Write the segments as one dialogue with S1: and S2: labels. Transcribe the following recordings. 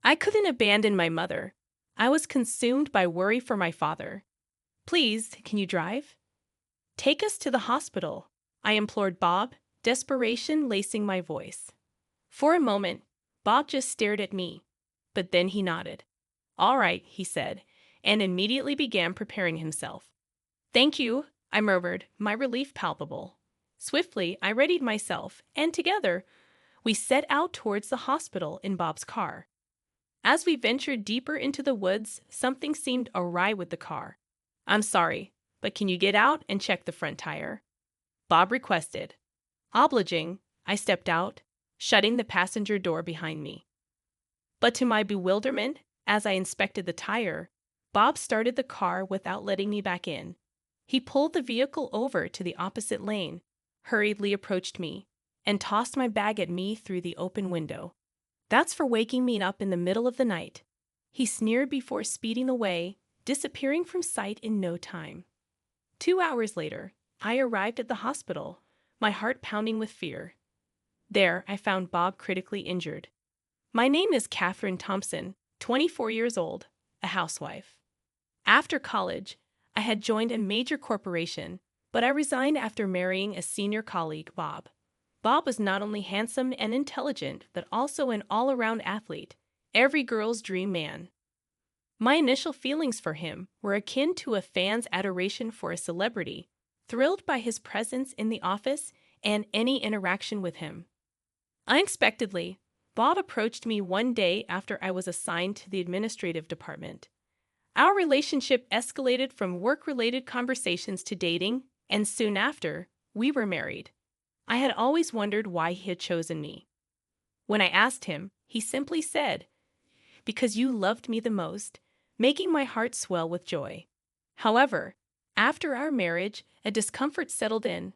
S1: I couldn't abandon my mother. I was consumed by worry for my father. Please, can you drive? Take us to the hospital, I implored Bob, desperation lacing my voice. For a moment, Bob just stared at me, but then he nodded. All right, he said, and immediately began preparing himself. Thank you, I murmured, my relief palpable. Swiftly, I readied myself, and together, we set out towards the hospital in Bob's car. As we ventured deeper into the woods, something seemed awry with the car. I'm sorry, but can you get out and check the front tire? Bob requested. Obliging, I stepped out, shutting the passenger door behind me. But to my bewilderment, as I inspected the tire, Bob started the car without letting me back in. He pulled the vehicle over to the opposite lane, hurriedly approached me, and tossed my bag at me through the open window. That's for waking me up in the middle of the night, he sneered before speeding away, disappearing from sight in no time. 2 hours later, I arrived at the hospital, my heart pounding with fear. There, I found Bob critically injured. My name is Catherine Thompson, 24 years old, a housewife. After college, I had joined a major corporation, but I resigned after marrying a senior colleague, Bob. Bob was not only handsome and intelligent, but also an all-around athlete, every girl's dream man. My initial feelings for him were akin to a fan's adoration for a celebrity, thrilled by his presence in the office and any interaction with him. Unexpectedly, Bob approached me one day after I was assigned to the administrative department. Our relationship escalated from work-related conversations to dating, and soon after, we were married. I had always wondered why he had chosen me. When I asked him, he simply said, "Because you loved me the most," making my heart swell with joy. However, after our marriage, a discomfort settled in.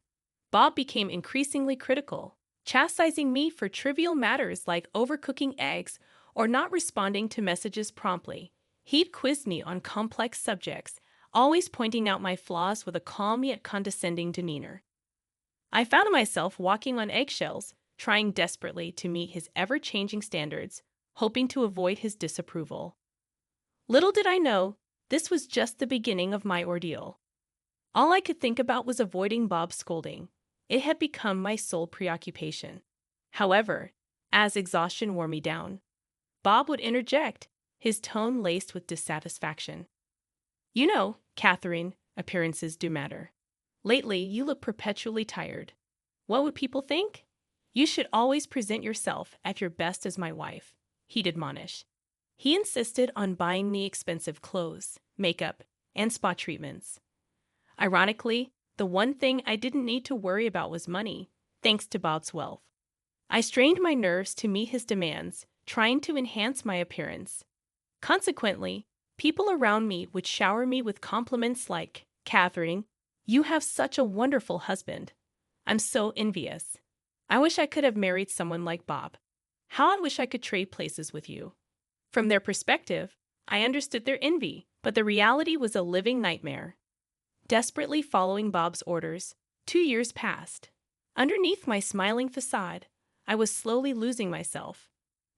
S1: Bob became increasingly critical, chastising me for trivial matters like overcooking eggs or not responding to messages promptly. He'd quiz me on complex subjects, always pointing out my flaws with a calm yet condescending demeanor. I found myself walking on eggshells, trying desperately to meet his ever-changing standards, hoping to avoid his disapproval. Little did I know, this was just the beginning of my ordeal. All I could think about was avoiding Bob's scolding. It had become my sole preoccupation. However, as exhaustion wore me down, Bob would interject, his tone laced with dissatisfaction. You know, Catherine, appearances do matter. Lately, you look perpetually tired. What would people think? You should always present yourself at your best as my wife, he'd admonish. He insisted on buying me expensive clothes, makeup, and spa treatments. Ironically, the one thing I didn't need to worry about was money, thanks to Bob's wealth. I strained my nerves to meet his demands, trying to enhance my appearance. Consequently, people around me would shower me with compliments like, "Catherine, you have such a wonderful husband. I'm so envious. I wish I could have married someone like Bob. How I wish I could trade places with you." From their perspective, I understood their envy, but the reality was a living nightmare. Desperately following Bob's orders, 2 years passed. Underneath my smiling facade, I was slowly losing myself.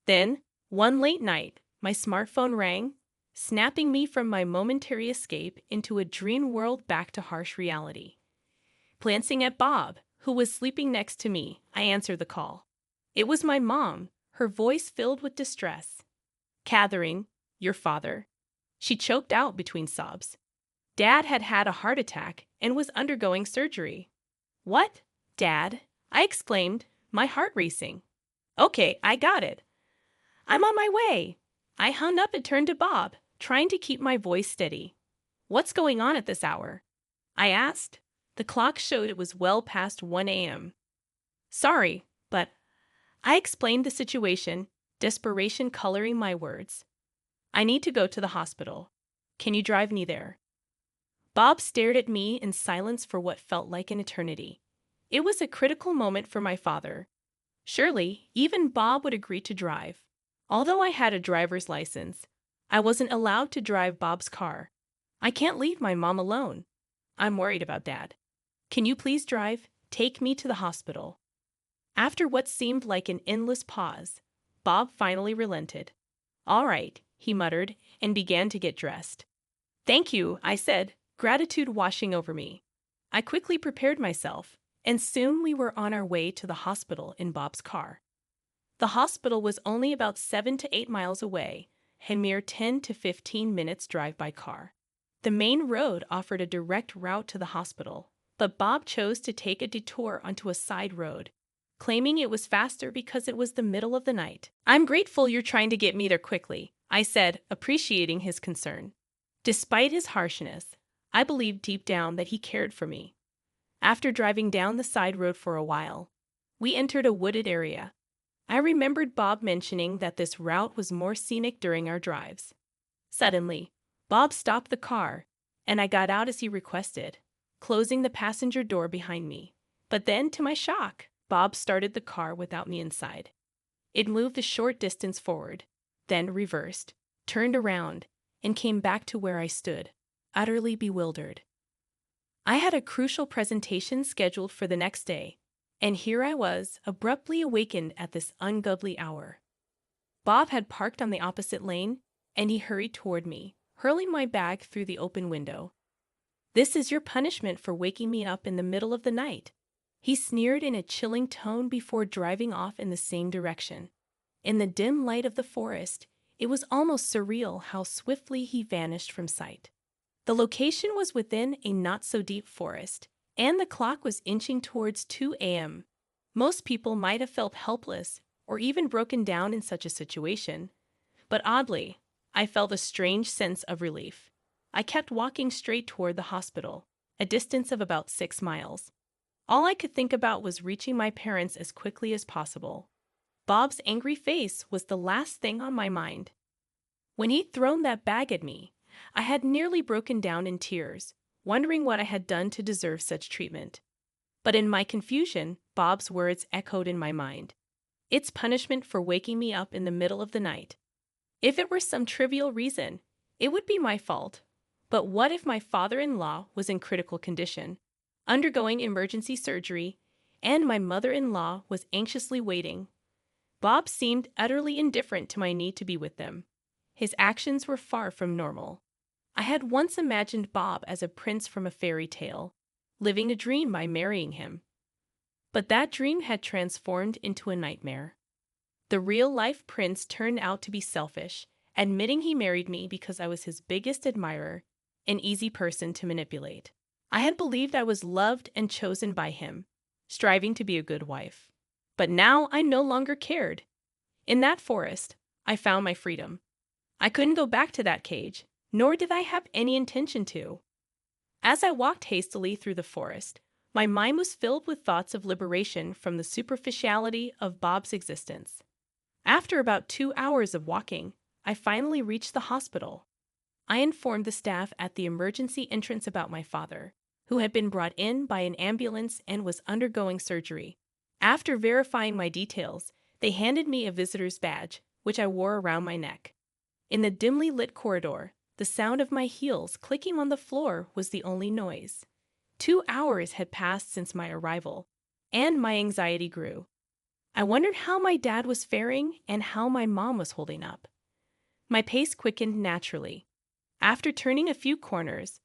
S1: Then, one late night, my smartphone rang, snapping me from my momentary escape into a dream world back to harsh reality. Glancing at Bob, who was sleeping next to me, I answered the call. It was my mom, her voice filled with distress. "Catherine, your father." She choked out between sobs. "Dad had had a heart attack and was undergoing surgery." "What? Dad?" I exclaimed, my heart racing. "Okay, I got it. I'm on my way." I hung up and turned to Bob, trying to keep my voice steady. "What's going on at this hour?" I asked. The clock showed it was well past 1 a.m. "Sorry, but—" I explained the situation, desperation coloring my words. "I need to go to the hospital. Can you drive me there?" Bob stared at me in silence for what felt like an eternity. It was a critical moment for my father. Surely, even Bob would agree to drive. Although I had a driver's license, I wasn't allowed to drive Bob's car. I can't leave my mom alone. I'm worried about Dad. Can you please drive? Take me to the hospital. After what seemed like an endless pause, Bob finally relented. All right, he muttered and began to get dressed. Thank you, I said, gratitude washing over me. I quickly prepared myself, and soon we were on our way to the hospital in Bob's car. The hospital was only about 7 to 8 miles away, a mere 10 to 15 minutes drive by car. The main road offered a direct route to the hospital, but Bob chose to take a detour onto a side road, claiming it was faster because it was the middle of the night. I'm grateful you're trying to get me there quickly, I said, appreciating his concern. Despite his harshness, I believed deep down that he cared for me. After driving down the side road for a while, we entered a wooded area. I remembered Bob mentioning that this route was more scenic during our drives. Suddenly, Bob stopped the car, and I got out as he requested, closing the passenger door behind me. But then, to my shock, Bob started the car without me inside. It moved a short distance forward, then reversed, turned around, and came back to where I stood, utterly bewildered. I had a crucial presentation scheduled for the next day, and here I was, abruptly awakened at this ungodly hour. Bob had parked on the opposite lane, and he hurried toward me, hurling my bag through the open window. This is your punishment for waking me up in the middle of the night, he sneered in a chilling tone before driving off in the same direction. In the dim light of the forest, it was almost surreal how swiftly he vanished from sight. The location was within a not-so-deep forest, and the clock was inching towards 2 a.m. Most people might have felt helpless or even broken down in such a situation. But oddly, I felt a strange sense of relief. I kept walking straight toward the hospital, a distance of about 6 miles. All I could think about was reaching my parents as quickly as possible. Bob's angry face was the last thing on my mind. When he'd thrown that bag at me, I had nearly broken down in tears, wondering what I had done to deserve such treatment. But in my confusion, Bob's words echoed in my mind. It's punishment for waking me up in the middle of the night. If it were some trivial reason, it would be my fault. But what if my father-in-law was in critical condition, undergoing emergency surgery, and my mother-in-law was anxiously waiting? Bob seemed utterly indifferent to my need to be with them. His actions were far from normal. I had once imagined Bob as a prince from a fairy tale, living a dream by marrying him. But that dream had transformed into a nightmare. The real-life prince turned out to be selfish, admitting he married me because I was his biggest admirer, an easy person to manipulate. I had believed I was loved and chosen by him, striving to be a good wife. But now I no longer cared. In that forest, I found my freedom. I couldn't go back to that cage, nor did I have any intention to. As I walked hastily through the forest, my mind was filled with thoughts of liberation from the superficiality of Bob's existence. After about 2 hours of walking, I finally reached the hospital. I informed the staff at the emergency entrance about my father, who had been brought in by an ambulance and was undergoing surgery. After verifying my details, they handed me a visitor's badge, which I wore around my neck. In the dimly lit corridor, the sound of my heels clicking on the floor was the only noise. 2 hours had passed since my arrival, and my anxiety grew. I wondered how my dad was faring and how my mom was holding up. My pace quickened naturally. After turning a few corners,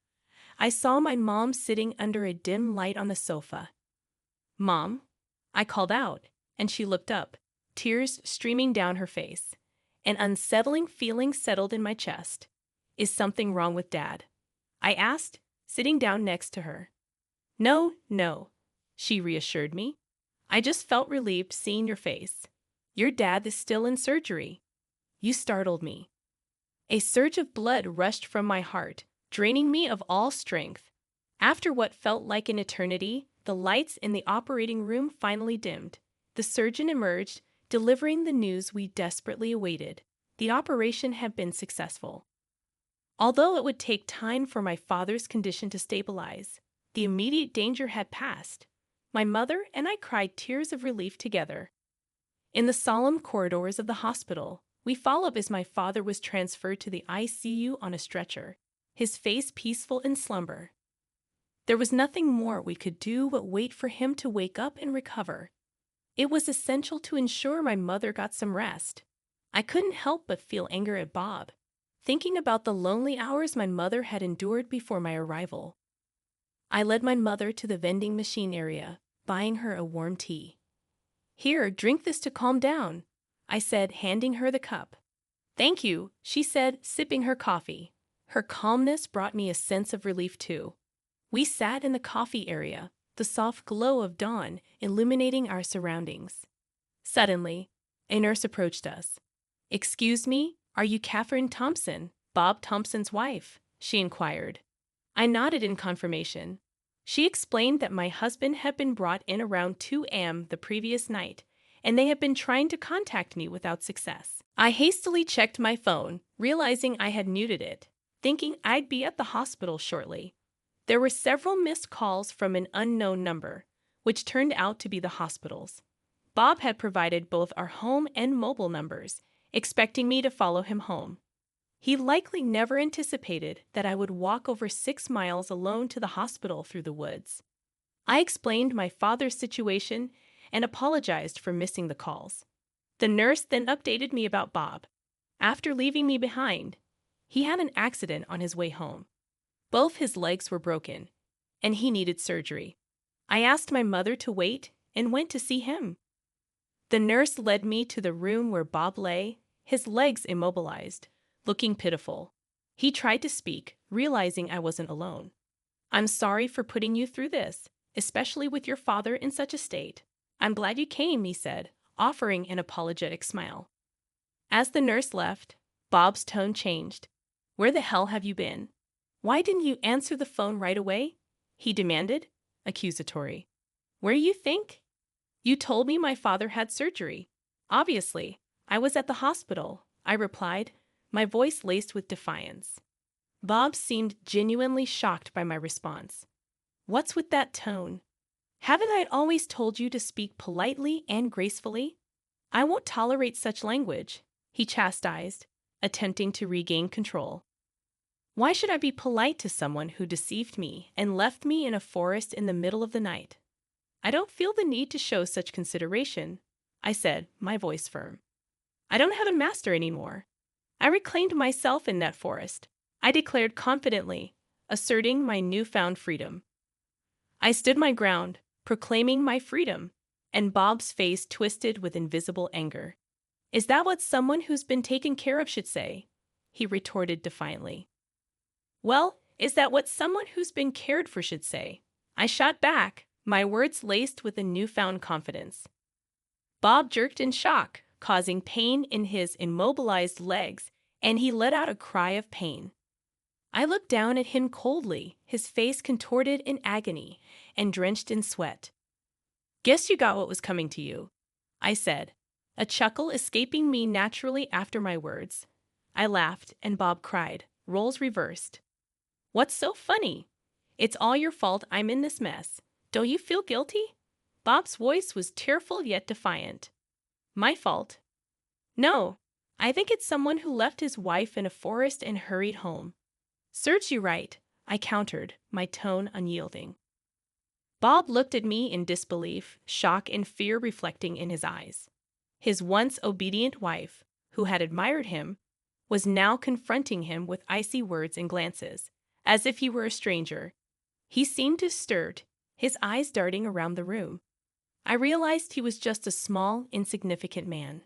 S1: I saw my mom sitting under a dim light on the sofa. "Mom," I called out, and she looked up, tears streaming down her face. An unsettling feeling settled in my chest. "Is something wrong with Dad?" I asked, sitting down next to her. No, she reassured me. "I just felt relieved seeing your face. Your dad is still in surgery." You startled me. A surge of blood rushed from my heart, draining me of all strength. After what felt like an eternity, the lights in the operating room finally dimmed. The surgeon emerged, delivering the news we desperately awaited. The operation had been successful. Although it would take time for my father's condition to stabilize, the immediate danger had passed. My mother and I cried tears of relief together. In the solemn corridors of the hospital, we followed as my father was transferred to the ICU on a stretcher, his face peaceful in slumber. There was nothing more we could do but wait for him to wake up and recover. It was essential to ensure my mother got some rest. I couldn't help but feel anger at Bob, thinking about the lonely hours my mother had endured before my arrival. I led my mother to the vending machine area, buying her a warm tea. "Here, drink this to calm down," I said, handing her the cup. "Thank you," she said, sipping her coffee. Her calmness brought me a sense of relief too. We sat in the coffee area, the soft glow of dawn illuminating our surroundings. Suddenly, a nurse approached us. "Excuse me, are you Catherine Thompson, Bob Thompson's wife?" she inquired. I nodded in confirmation. She explained that my husband had been brought in around 2 a.m. the previous night, and they had been trying to contact me without success. I hastily checked my phone, realizing I had muted it, thinking I'd be at the hospital shortly. There were several missed calls from an unknown number, which turned out to be the hospital's. Bob had provided both our home and mobile numbers, expecting me to follow him home. He likely never anticipated that I would walk over 6 miles alone to the hospital through the woods. I explained my father's situation and apologized for missing the calls. The nurse then updated me about Bob. After leaving me behind, he had an accident on his way home. Both his legs were broken, and he needed surgery. I asked my mother to wait and went to see him. The nurse led me to the room where Bob lay, his legs immobilized, looking pitiful. He tried to speak, realizing I wasn't alone. "I'm sorry for putting you through this, especially with your father in such a state. I'm glad you came," he said, offering an apologetic smile. As the nurse left, Bob's tone changed. "Where the hell have you been? Why didn't you answer the phone right away?" he demanded, accusatory. "Where you think? You told me my father had surgery." "Obviously, I was at the hospital," I replied, my voice laced with defiance. Bob seemed genuinely shocked by my response. "What's with that tone? Haven't I always told you to speak politely and gracefully? I won't tolerate such language," he chastised, attempting to regain control. "Why should I be polite to someone who deceived me and left me in a forest in the middle of the night? I don't feel the need to show such consideration," I said, my voice firm. "I don't have a master anymore. I reclaimed myself in that forest," I declared confidently, asserting my newfound freedom. I stood my ground, proclaiming my freedom, and Bob's face twisted with invisible anger. "Is that what someone who's been taken care of should say?" he retorted defiantly. "Well, is that what someone who's been cared for should say?" I shot back, my words laced with a newfound confidence. Bob jerked in shock, causing pain in his immobilized legs, and he let out a cry of pain. I looked down at him coldly, his face contorted in agony and drenched in sweat. "Guess you got what was coming to you," I said, a chuckle escaping me naturally after my words. I laughed, and Bob cried, roles reversed. "What's so funny? It's all your fault I'm in this mess. Don't you feel guilty?" Bob's voice was tearful yet defiant. "My fault? No, I think it's someone who left his wife in a forest and hurried home." "Serves you right," I countered, my tone unyielding. Bob looked at me in disbelief, shock and fear reflecting in his eyes. His once obedient wife, who had admired him, was now confronting him with icy words and glances, as if he were a stranger. He seemed disturbed, his eyes darting around the room. I realized he was just a small, insignificant man.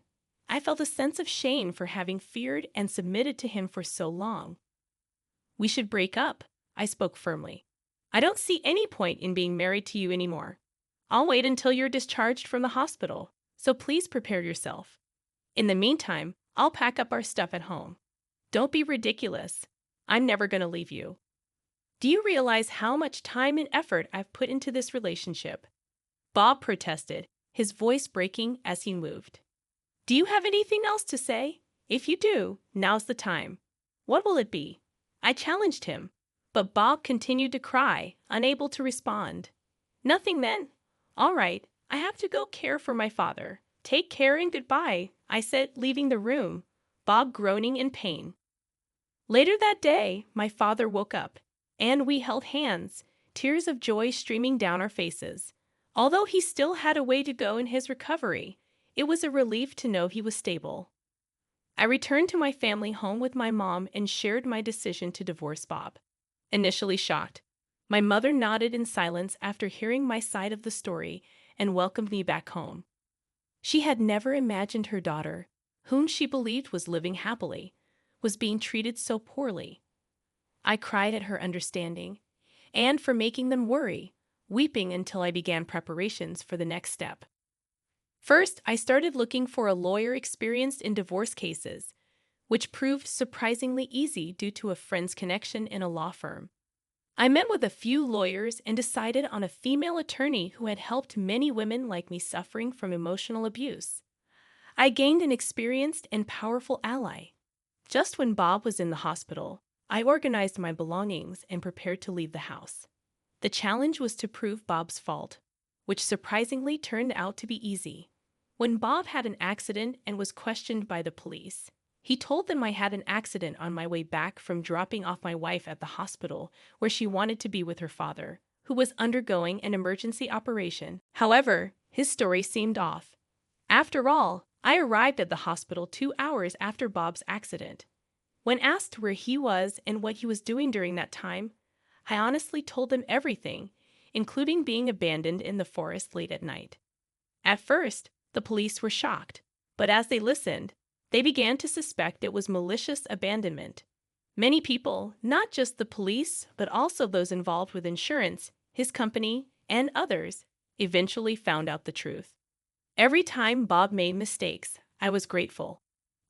S1: I felt a sense of shame for having feared and submitted to him for so long. "We should break up," I spoke firmly. "I don't see any point in being married to you anymore. I'll wait until you're discharged from the hospital, so please prepare yourself. In the meantime, I'll pack up our stuff at home. Don't be ridiculous. I'm never going to leave you. Do you realize how much time and effort I've put into this relationship?" Bob protested, his voice breaking as he moved. "Do you have anything else to say? If you do, now's the time. What will it be?" I challenged him, but Bob continued to cry, unable to respond. "Nothing then? All right, I have to go care for my father. Take care and goodbye," I said, leaving the room, Bob groaning in pain. Later that day, my father woke up, and we held hands, tears of joy streaming down our faces. Although he still had a way to go in his recovery, it was a relief to know he was stable. I returned to my family home with my mom and shared my decision to divorce Bob. Initially shocked, my mother nodded in silence after hearing my side of the story and welcomed me back home. She had never imagined her daughter, whom she believed was living happily, was being treated so poorly. I cried at her understanding and for making them worry, weeping until I began preparations for the next step. First, I started looking for a lawyer experienced in divorce cases, which proved surprisingly easy due to a friend's connection in a law firm. I met with a few lawyers and decided on a female attorney who had helped many women like me suffering from emotional abuse. I gained an experienced and powerful ally. Just when Bob was in the hospital, I organized my belongings and prepared to leave the house. The challenge was to prove Bob's fault, which surprisingly turned out to be easy. When Bob had an accident and was questioned by the police, he told them I had an accident on my way back from dropping off my wife at the hospital where she wanted to be with her father, who was undergoing an emergency operation. However, his story seemed off. After all, I arrived at the hospital 2 hours after Bob's accident. When asked where he was and what he was doing during that time, I honestly told them everything, including being abandoned in the forest late at night. At first, the police were shocked, but as they listened, they began to suspect it was malicious abandonment. Many people, not just the police, but also those involved with insurance, his company, and others, eventually found out the truth. Every time Bob made mistakes, I was grateful.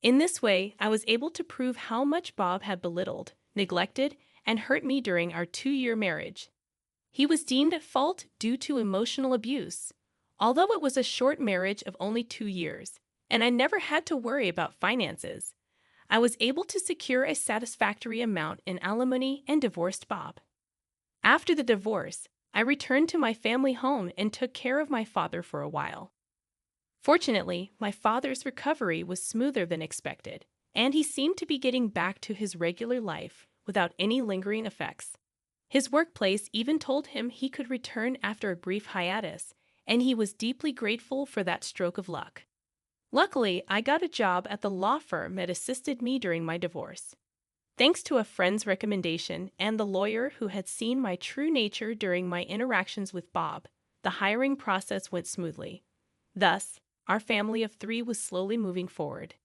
S1: In this way, I was able to prove how much Bob had belittled, neglected, and hurt me during our 2-year marriage. He was deemed at fault due to emotional abuse, although it was a short marriage of only 2 years, and I never had to worry about finances. I was able to secure a satisfactory amount in alimony and divorced Bob. After the divorce, I returned to my family home and took care of my father for a while. Fortunately, my father's recovery was smoother than expected, and he seemed to be getting back to his regular life without any lingering effects. His workplace even told him he could return after a brief hiatus, and he was deeply grateful for that stroke of luck. Luckily, I got a job at the law firm that assisted me during my divorce. Thanks to a friend's recommendation and the lawyer who had seen my true nature during my interactions with Bob, the hiring process went smoothly. Thus, our family of 3 was slowly moving forward.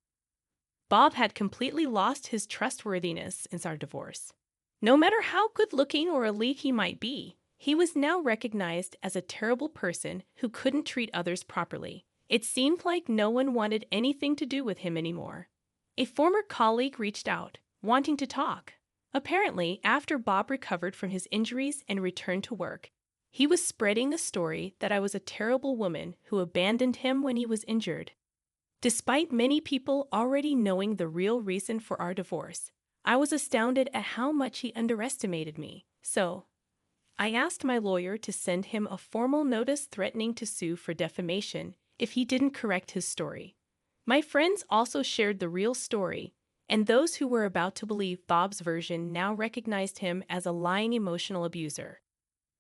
S1: Bob had completely lost his trustworthiness since our divorce. No matter how good-looking or elite he might be, he was now recognized as a terrible person who couldn't treat others properly. It seemed like no one wanted anything to do with him anymore. A former colleague reached out, wanting to talk. Apparently, after Bob recovered from his injuries and returned to work, he was spreading the story that I was a terrible woman who abandoned him when he was injured. Despite many people already knowing the real reason for our divorce, I was astounded at how much he underestimated me. So, I asked my lawyer to send him a formal notice threatening to sue for defamation if he didn't correct his story. My friends also shared the real story, and those who were about to believe Bob's version now recognized him as a lying emotional abuser.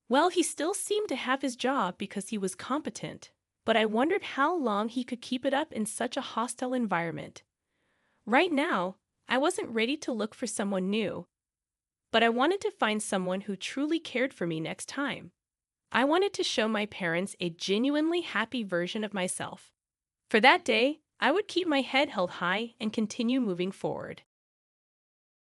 S1: Well, he still seemed to have his job because he was competent, but I wondered how long he could keep it up in such a hostile environment. Right now, I wasn't ready to look for someone new, but I wanted to find someone who truly cared for me next time. I wanted to show my parents a genuinely happy version of myself. For that day, I would keep my head held high and continue moving forward.